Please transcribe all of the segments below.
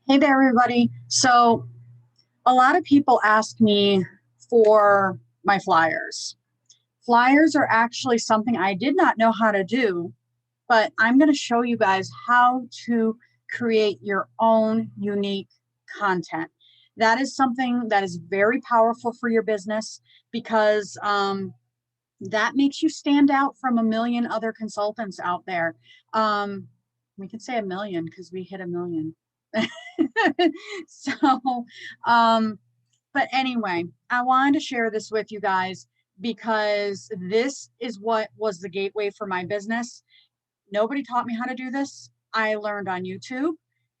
Hey there, everybody. So, a lot of people ask me for my flyers. Flyers are actually something I did not know how to do, but I'm going to show you guys how to create your own unique content. That is something that is very powerful for your business because that makes you stand out from a million other consultants out there. Um, we can say a million because we hit a million. so, um, but anyway, I wanted to share this with you guys because this is what was the gateway for my business. Nobody taught me how to do this. I learned on YouTube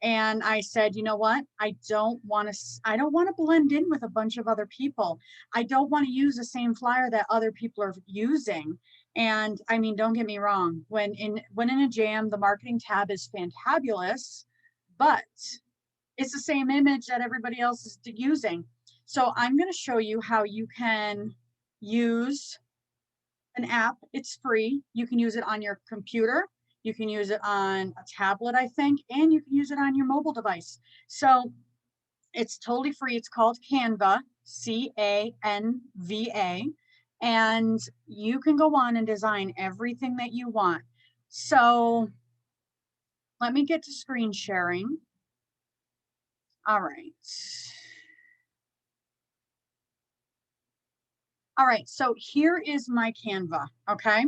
and I said, you know what? I don't want to blend in with a bunch of other people. I don't want to use the same flyer that other people are using. And I mean, don't get me wrong, when in a jam, the marketing tab is fantabulous, but it's the same image that everybody else is using. So I'm going to show you how you can use an app. It's free. You can use it on your computer. You can use it on a tablet, I think, and you can use it on your mobile device. So it's totally free. It's called Canva, Canva, and you can go on and design everything that you want. So let me get to screen sharing. All right. All right, so here is my Canva, okay?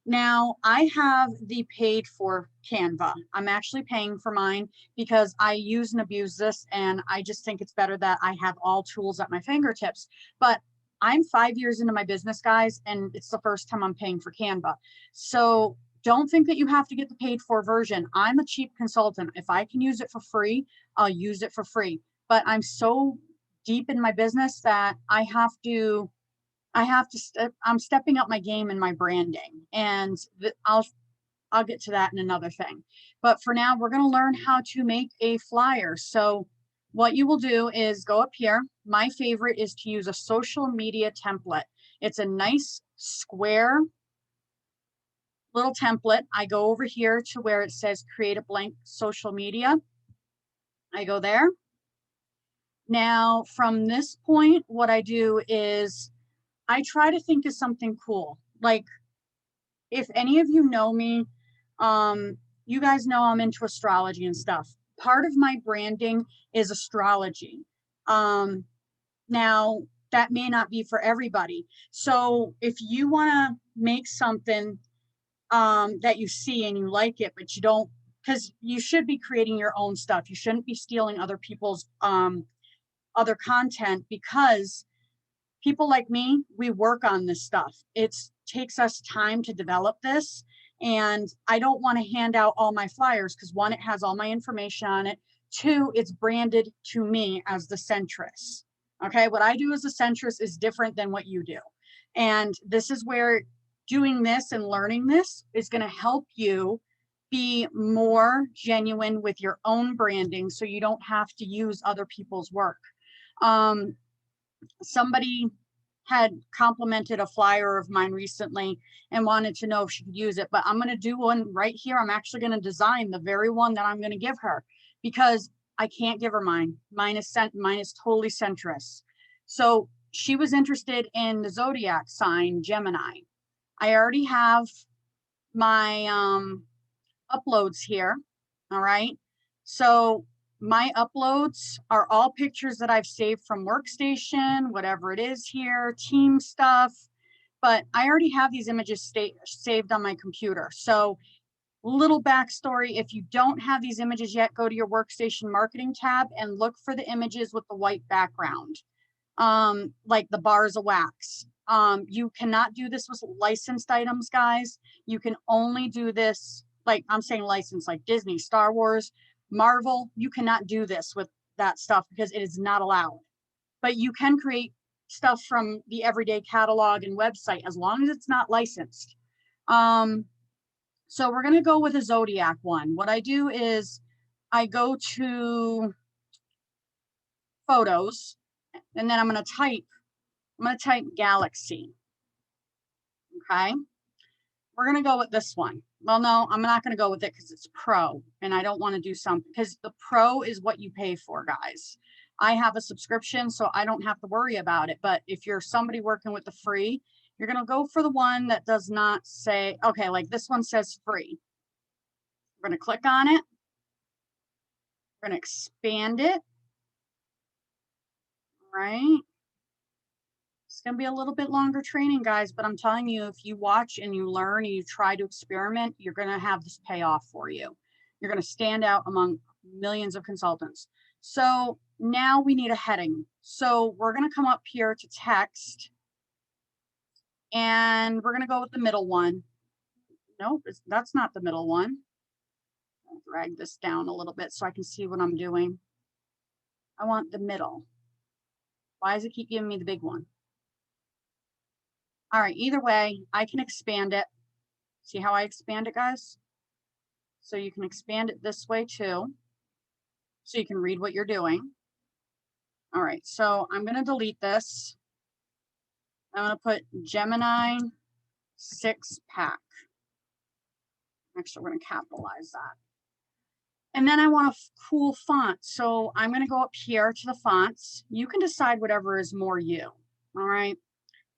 Now, I have the paid for Canva. I'm actually paying for mine because I use and abuse this, and I just think it's better that I have all tools at my fingertips. But I'm 5 years into my business, guys, and it's the first time I'm paying for Canva. So don't think that you have to get the paid for version. I'm a cheap consultant. If I can use it for free, I'll use it for free. But I'm so deep in my business that I'm stepping up my game in my branding, and I'll get to that in another thing. But for now, we're going to learn how to make a flyer. So what you will do is go up here. My favorite is to use a social media template. It's a nice square little template. I go over here to where it says create a blank social media. I go there. Now, from this point, what I do is I try to think of something cool. Like, if any of you know me, you guys know I'm into astrology and stuff. Part of my branding is astrology. Now, that may not be for everybody. So if you want to make something that you see and you like it, but you don't, because you should be creating your own stuff. You shouldn't be stealing other people's other content, because people like me, we work on this stuff. It takes us time to develop this. And I don't want to hand out all my flyers because, one, it has all my information on it. Two, it's branded to me as the centrist. Okay, what I do as a centrist is different than what you do. And this is where doing this and learning this is going to help you be more genuine with your own branding so you don't have to use other people's work. Somebody had complimented a flyer of mine recently and wanted to know if she could use it, but I'm going to do one right here. I'm actually going to design the very one that I'm going to give her, because I can't give her mine. Mine is totally centrist. So she was interested in the zodiac sign Gemini. I already have my uploads here. All right. So my uploads are all pictures that I've saved from Workstation, whatever it is here, team stuff. But I already have these images saved on my computer. So, little backstory: if you don't have these images yet, go to your Workstation marketing tab and look for the images with the white background, like the bars of wax. You cannot do this with licensed items, guys. You can only do this, like I'm saying licensed, like Disney, Star Wars, Marvel. You cannot do this with that stuff because it is not allowed. But you can create stuff from the everyday catalog and website as long as it's not licensed. So we're going to go with a zodiac one. What I do is I go to photos, and then I'm going to type galaxy. Okay. We're going to go with this one. Well, no, I'm not going to go with it because it's pro and I don't want to do something because the pro is what you pay for, guys. I have a subscription, so I don't have to worry about it. But if you're somebody working with the free, you're going to go for the one that does not say, okay, like this one says free. We're going to click on it. We're going to expand it. Right. It's going to be a little bit longer training, guys, but I'm telling you, if you watch and you learn and you try to experiment, you're going to have this pay off for you. You're going to stand out among millions of consultants. So now we need a heading. So we're going to come up here to text and we're going to go with the middle one. Nope, that's not the middle one. I'll drag this down a little bit so I can see what I'm doing. I want the middle. Why does it keep giving me the big one? All right, either way, I can expand it. See how I expand it, guys? So you can expand it this way too. So you can read what you're doing. All right, so I'm going to delete this. I'm going to put Gemini 6-pack. Actually, we're going to capitalize that. And then I want a cool font. So I'm going to go up here to the fonts. You can decide whatever is more you. All right.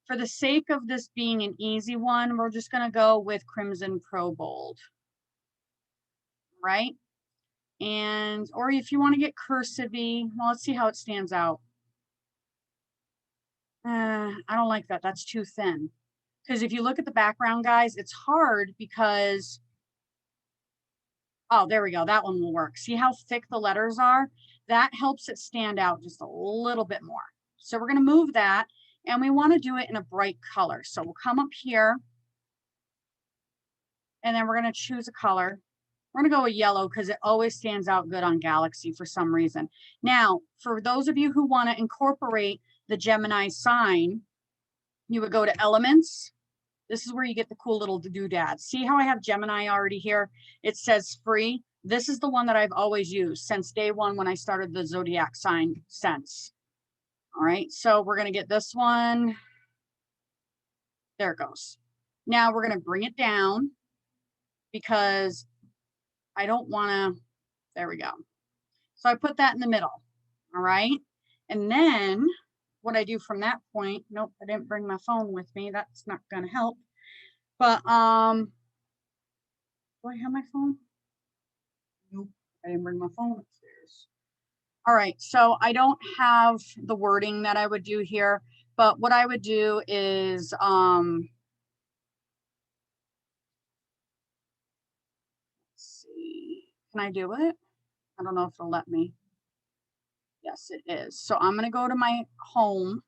For the sake of this being an easy one, we're just going to go with Crimson Pro Bold. Right. And, or if you want to get cursive-y, well, let's see how it stands out. I don't like that. That's too thin. Because if you look at the background, guys, it's hard because, oh, there we go. That one will work. See how thick the letters are? That helps it stand out just a little bit more. So we're going to move that, and we want to do it in a bright color. So we'll come up here, and then we're going to choose a color. We're going to go with yellow because it always stands out good on Galaxy for some reason. Now, for those of you who want to incorporate the Gemini sign, you would go to Elements. This is where you get the cool little doodads. See how I have Gemini already here? It says free. This is the one that I've always used since day one when I started the Zodiac sign sense. All right, so we're going to get this one. There it goes. Now we're going to bring it down because I don't want to, there we go. So I put that in the middle. All right. And then what I do from that point, nope, I didn't bring my phone with me. That's not going to help. But, do I have my phone? Nope, I didn't bring my phone upstairs. All right, so I don't have the wording that I would do here, but what I would do is, let's see, can I do it? I don't know if it'll let me. Yes, it is. So I'm going to go to my home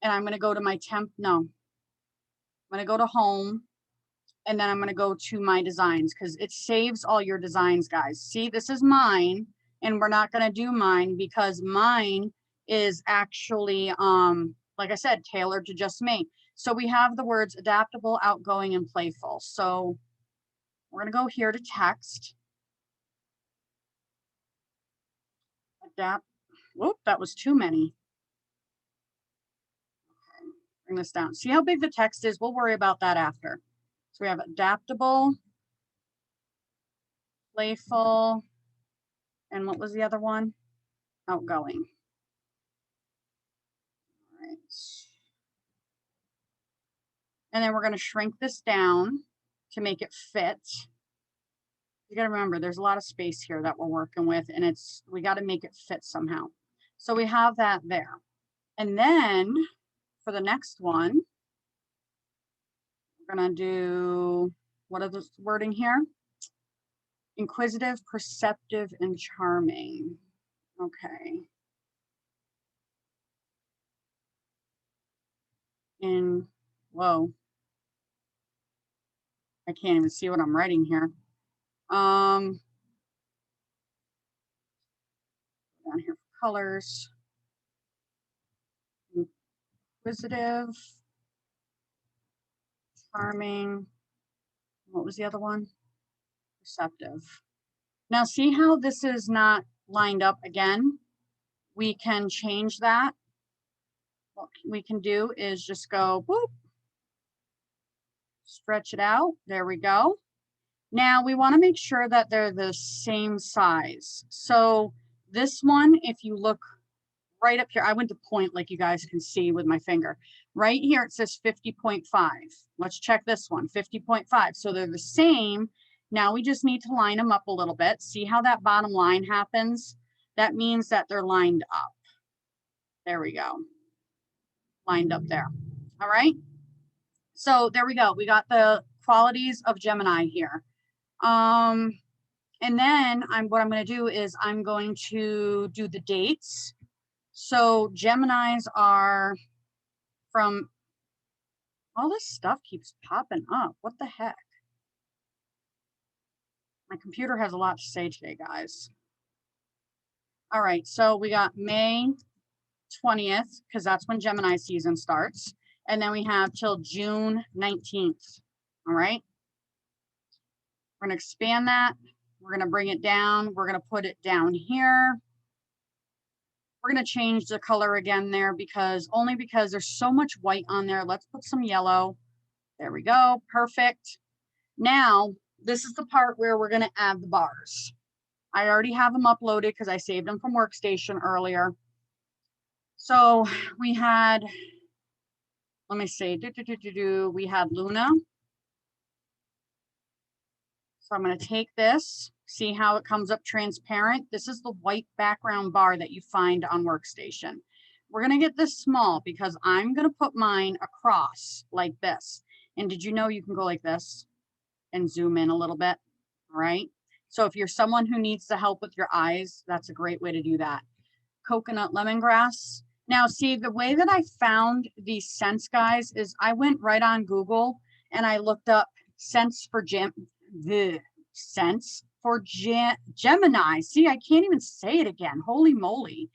and I'm going to go to my I'm going to go to home and then I'm going to go to my designs because it saves all your designs, guys. See, this is mine and we're not going to do mine because mine is actually, like I said, tailored to just me. So we have the words adaptable, outgoing, and playful. So we're going to go here to text. Adapt. Whoop, that was too many. Okay, bring this down. See how big the text is? We'll worry about that after. So we have adaptable, playful, and what was the other one? Outgoing. All right. And then we're going to shrink this down to make it fit. You got to remember, there's a lot of space here that we're working with, and we got to make it fit somehow. So we have that there. And then for the next one, we're going to do, what is the wording here? Inquisitive, perceptive, and charming. Okay. And, whoa. I can't even see what I'm writing here. Down here for colors. Inquisitive, charming. What was the other one? Perceptive. Now see how this is not lined up again? We can change that. What we can do is just go, whoop, stretch it out. There we go. Now we want to make sure that they're the same size. So this one, if you look right up here, I went to point like you guys can see with my finger. Right here it says 50.5. Let's check this one, 50.5. So they're the same. Now we just need to line them up a little bit. See how that bottom line happens? That means that they're lined up. There we go. Lined up there. All right. So there we go. We got the qualities of Gemini here. And then what I'm going to do is I'm going to do the dates. So Geminis are from, all this stuff keeps popping up. What the heck? My computer has a lot to say today, guys. All right, so we got May 20th, because that's when Gemini season starts. And then we have till June 19th. All right. We're going to expand that. We're going to bring it down. We're going to put it down here. We're going to change the color again there only because there's so much white on there. Let's put some yellow. There we go. Perfect. Now, this is the part where we're going to add the bars. I already have them uploaded because I saved them from Workstation earlier. So we had, let me see, we had Luna. So I'm going to take this, see how it comes up transparent. This is the white background bar that you find on Workstation. We're going to get this small because I'm going to put mine across like this. And did you know you can go like this and zoom in a little bit? All right. So if you're someone who needs the help with your eyes, that's a great way to do that. Coconut lemongrass. Now, see, the way that I found these scents, guys, is I went right on Google and I looked up scents for Gemini. See, I can't even say it again. Holy moly.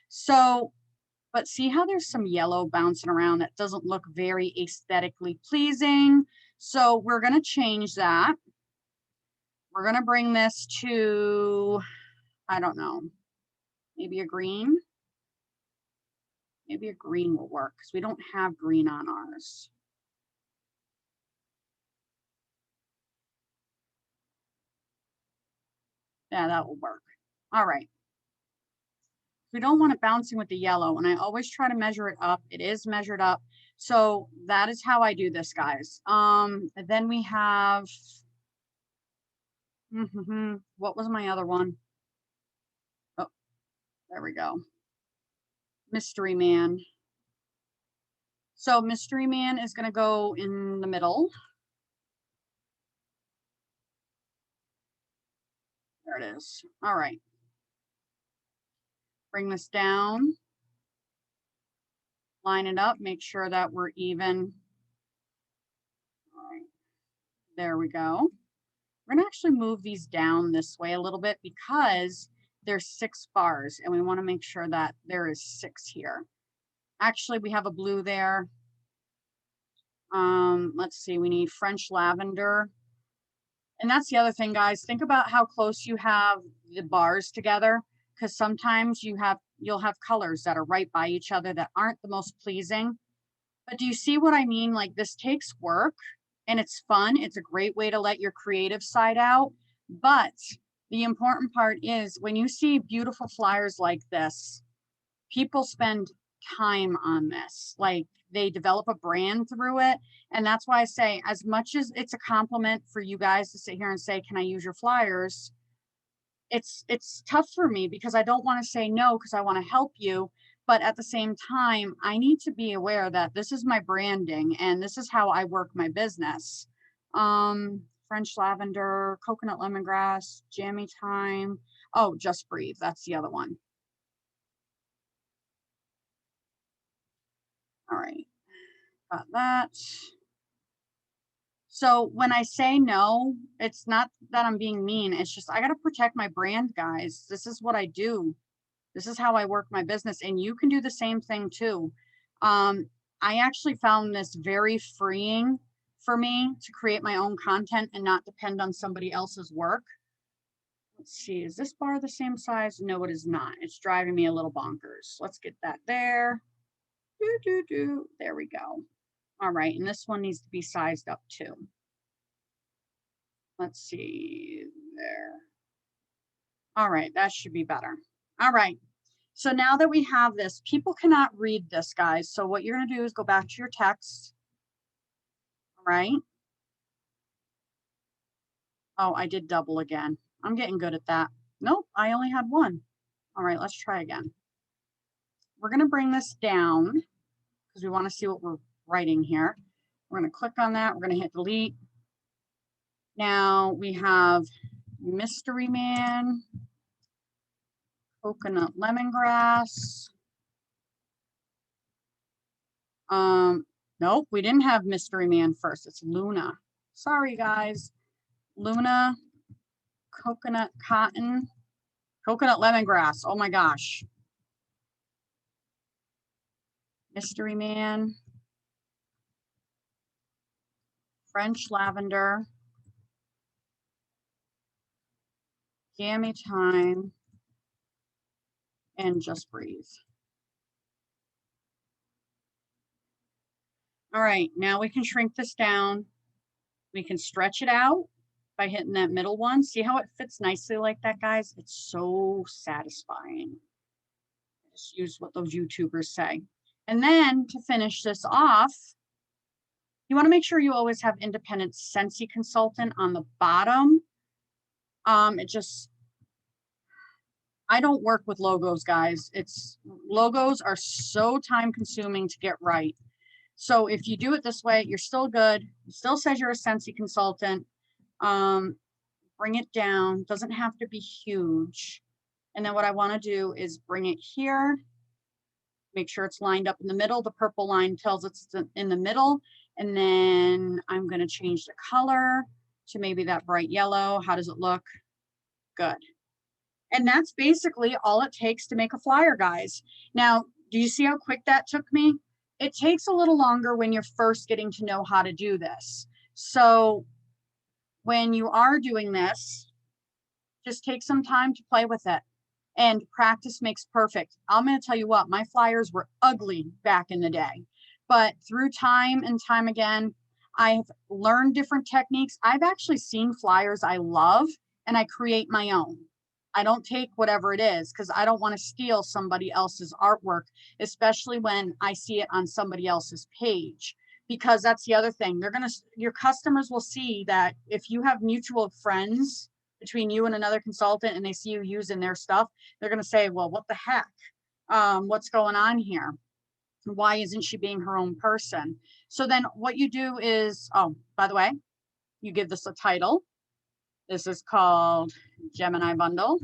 So, but see how there's some yellow bouncing around that doesn't look very aesthetically pleasing. So we're going to change that. We're going to bring this to, I don't know, maybe a green. Maybe a green will work because we don't have green on ours. Yeah, that will work. All right. We don't want it bouncing with the yellow, and I always try to measure it up. It is measured up. So that is how I do this, guys. And then we have, what was my other one? Oh, there we go. Mystery Man. So Mystery Man is going to go in the middle. There it is. All right. Bring this down. Line it up. Make sure that we're even. All right. There we go. We're going to actually move these down this way a little bit because there's 6 bars and we want to make sure that there is 6 here. Actually, we have a blue there. Let's see, we need French lavender. And that's the other thing, guys. Think about how close you have the bars together, because sometimes you'll have colors that are right by each other that aren't the most pleasing. But do you see what I mean? Like, this takes work and it's fun. It's a great way to let your creative side out. But the important part is when you see beautiful flyers like this, people spend time on this. Like, they develop a brand through it. And that's why I say, as much as it's a compliment for you guys to sit here and say, can I use your flyers? It's tough for me because I don't want to say no because I want to help you. But at the same time, I need to be aware that this is my branding and this is how I work my business. French lavender, coconut lemongrass, jammy thyme. Oh, Just Breathe. That's the other one. All right, got that. So when I say no, it's not that I'm being mean. It's just I got to protect my brand, guys. This is what I do. This is how I work my business. And you can do the same thing too. I actually found this very freeing for me to create my own content and not depend on somebody else's work. Let's see, is this bar the same size? No, it is not. It's driving me a little bonkers. Let's get that there. There we go. All right, and this one needs to be sized up too. Let's see there. All right, that should be better. All right. So now that we have this, people cannot read this, guys. So what you're going to do is go back to your text. All right. Oh, I did double again. I'm getting good at that. Nope, I only had one. All right, let's try again. We're going to bring this down because we want to see what we're writing here. We're going to click on that. We're going to hit delete. Now we have Mystery Man, Coconut Lemongrass. Nope, we didn't have Mystery Man first. It's Luna. Sorry, guys. Luna, Coconut Cotton, Coconut Lemongrass. Oh my gosh. Mystery Man, French Lavender, Gammy Time, and Just Breathe. All right, now we can shrink this down. We can stretch it out by hitting that middle one. See how it fits nicely like that, guys? It's so satisfying. Just use what those YouTubers say. And then to finish this off, you want to make sure you always have independent Scentsy consultant on the bottom. I don't work with logos, guys. Logos are so time consuming to get right. So if you do it this way, you're still good. It still says you're a Scentsy consultant. Bring it down. Doesn't have to be huge. And then what I want to do is bring it here. Make sure it's lined up in the middle. The purple line tells it's in the middle. And then I'm going to change the color to maybe that bright yellow. How does it look? Good. And that's basically all it takes to make a flyer, guys. Now, do you see how quick that took me? It takes a little longer when you're first getting to know how to do this. So when you are doing this, just take some time to play with it. And practice makes perfect. I'm going to tell you what, my flyers were ugly back in the day. But through time and time again, I've learned different techniques. I've actually seen flyers I love, and I create my own. I don't take whatever it is because I don't want to steal somebody else's artwork, especially when I see it on somebody else's page. Because that's the other thing. Your customers will see that if you have mutual friends between you and another consultant and they see you using their stuff, they're going to say, well, what the heck? What's going on here? Why isn't she being her own person? So then what you do is, oh, by the way, you give this a title. This is called Gemini Bundle.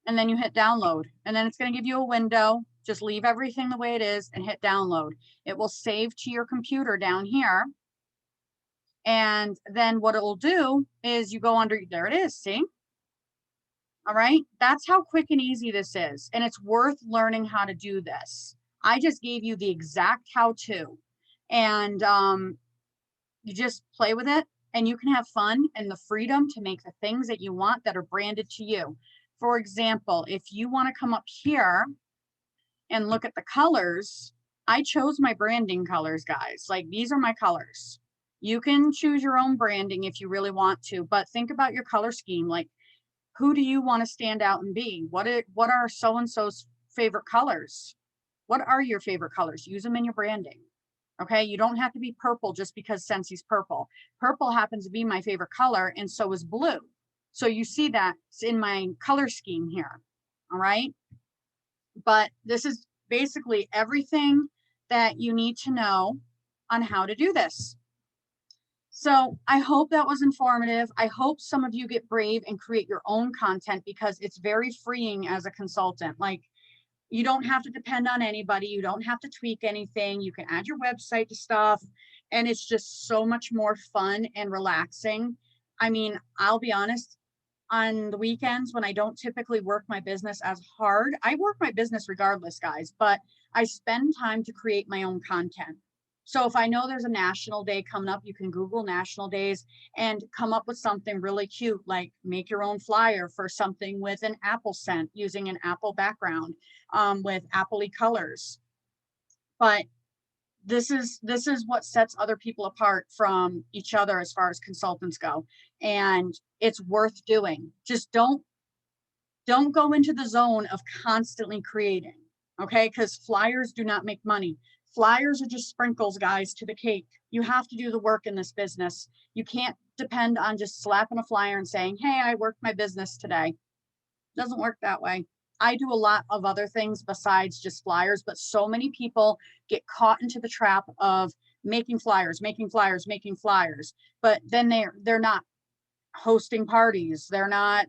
And then you hit download. And then it's going to give you a window. Just leave everything the way it is and hit download. It will save to your computer down here. And then what it will do is you go under, there it is, see? All right, that's how quick and easy this is. And it's worth learning how to do this. I just gave you the exact how-to. And you just play with it and you can have fun and the freedom to make the things that you want that are branded to you. For example, if you want to come up here and look at the colors, I chose my branding colors, guys. Like, these are my colors. You can choose your own branding if you really want to, but think about your color scheme. Like, who do you want to stand out and be? What are so-and-so's favorite colors? What are your favorite colors? Use them in your branding. Okay, you don't have to be purple just because Scentsy's purple. Purple happens to be my favorite color, and so is blue. So you see that it's in my color scheme here. All right, but this is basically everything that you need to know on how to do this. So I hope that was informative. I hope some of you get brave and create your own content because it's very freeing as a consultant. Like, you don't have to depend on anybody. You don't have to tweak anything. You can add your website to stuff. And it's just so much more fun and relaxing. I mean, I'll be honest, on the weekends when I don't typically work my business as hard, I work my business regardless, guys, but I spend time to create my own content. So if I know there's a national day coming up, you can Google national days and come up with something really cute, like make your own flyer for something with an apple scent using an apple background with appley colors. But this is what sets other people apart from each other as far as consultants go. And it's worth doing. Just don't go into the zone of constantly creating, okay? Because flyers do not make money. Flyers are just sprinkles, guys, to the cake. You have to do the work in this business. You can't depend on just slapping a flyer and saying, hey, I worked my business today. It doesn't work that way. I do a lot of other things besides just flyers, but so many people get caught into the trap of making flyers, making flyers, making flyers, but then they're not hosting parties. They're not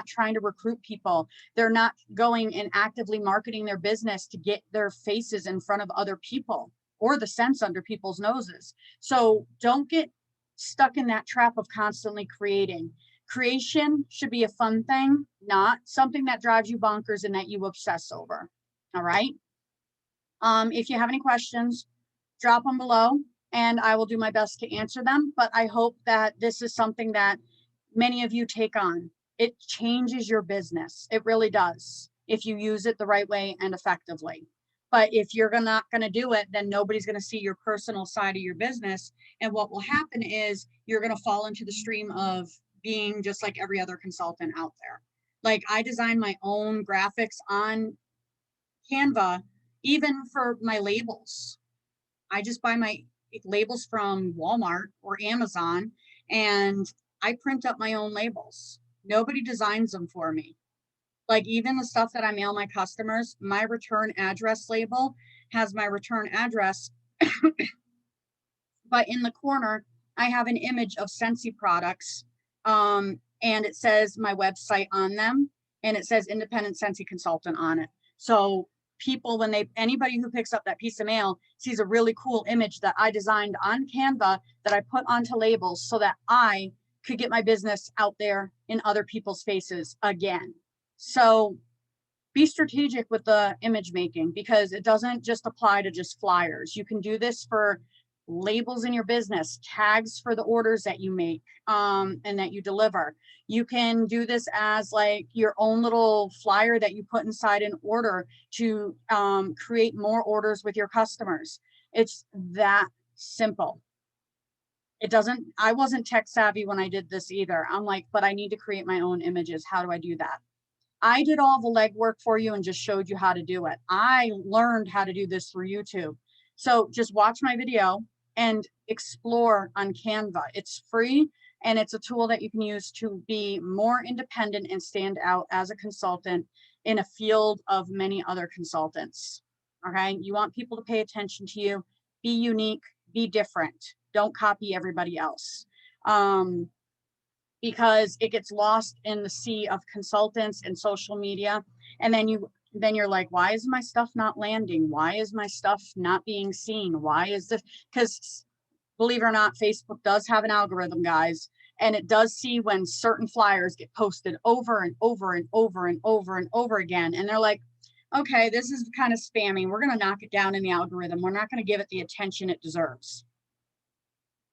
trying to recruit people. They're not going and actively marketing their business to get their faces in front of other people or the scents under people's noses. So don't get stuck in that trap of constantly creating. Creation should be a fun thing, not something that drives you bonkers and that you obsess over. All right. If you have any questions, drop them below and I will do my best to answer them. But I hope that this is something that many of you take on. It changes your business. It really does if you use it the right way and effectively. But if you're not going to do it, then nobody's going to see your personal side of your business. And what will happen is you're going to fall into the stream of being just like every other consultant out there. Like I design my own graphics on Canva, even for my labels. I just buy my labels from Walmart or Amazon and I print up my own labels. Nobody designs them for me. Like even the stuff that I mail my customers, my return address label has my return address, but in the corner, I have an image of Scentsy products, and it says my website on them, and it says independent Scentsy consultant on it. So people, when anybody who picks up that piece of mail sees a really cool image that I designed on Canva that I put onto labels so that I could get my business out there in other people's faces again. So be strategic with the image making because it doesn't just apply to just flyers. You can do this for labels in your business, tags for the orders that you make and that you deliver. You can do this as like your own little flyer that you put inside an order to create more orders with your customers. It's that simple. It doesn't, I wasn't tech savvy when I did this either. I'm like, but I need to create my own images. How do I do that? I did all the legwork for you and just showed you how to do it. I learned how to do this through YouTube. So just watch my video and explore on Canva. It's free and it's a tool that you can use to be more independent and stand out as a consultant in a field of many other consultants. Okay, you want people to pay attention to you, be unique, be different. Don't copy everybody else. Because it gets lost in the sea of consultants and social media. And then you're like, why is my stuff not landing? Why is my stuff not being seen? Why is this? Because believe it or not, Facebook does have an algorithm, guys, and it does see when certain flyers get posted over and over and over and over and over again. And they're like, okay, this is kind of spammy. We're going to knock it down in the algorithm. We're not going to give it the attention it deserves.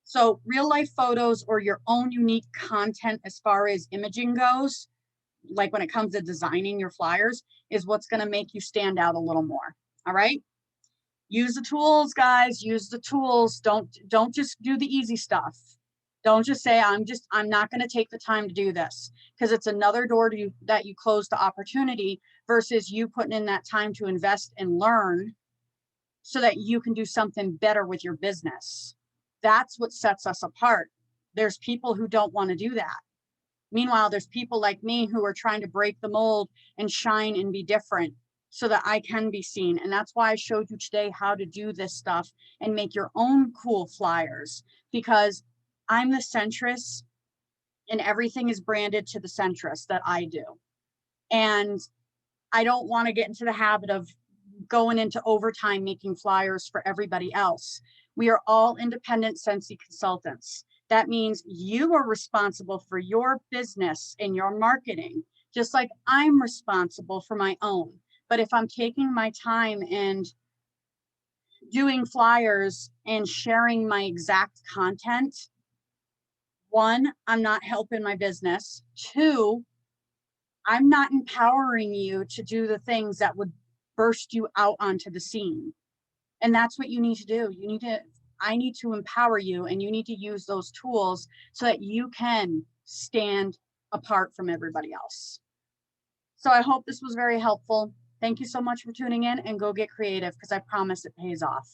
So real life photos or your own unique content as far as imaging goes, like when it comes to designing your flyers, is what's going to make you stand out a little more. All right. Use the tools, guys. Use the tools. Don't just do the easy stuff. Don't just say, I'm not going to take the time to do this, because it's another door that you close to opportunity versus you putting in that time to invest and learn so that you can do something better with your business. That's what sets us apart. There's people who don't want to do that. Meanwhile, there's people like me who are trying to break the mold and shine and be different so that I can be seen. And that's why I showed you today how to do this stuff and make your own cool flyers, because I'm the centrist and everything is branded to the centrist that I do. And I don't want to get into the habit of going into overtime making flyers for everybody else. We are all independent Scentsy consultants. That means you are responsible for your business and your marketing, just like I'm responsible for my own. But if I'm taking my time and doing flyers and sharing my exact content, one, I'm not helping my business. Two, I'm not empowering you to do the things that would burst you out onto the scene. And that's what you need to do. I need to empower you, and you need to use those tools so that you can stand apart from everybody else. So I hope this was very helpful. Thank you so much for tuning in, and go get creative, because I promise it pays off.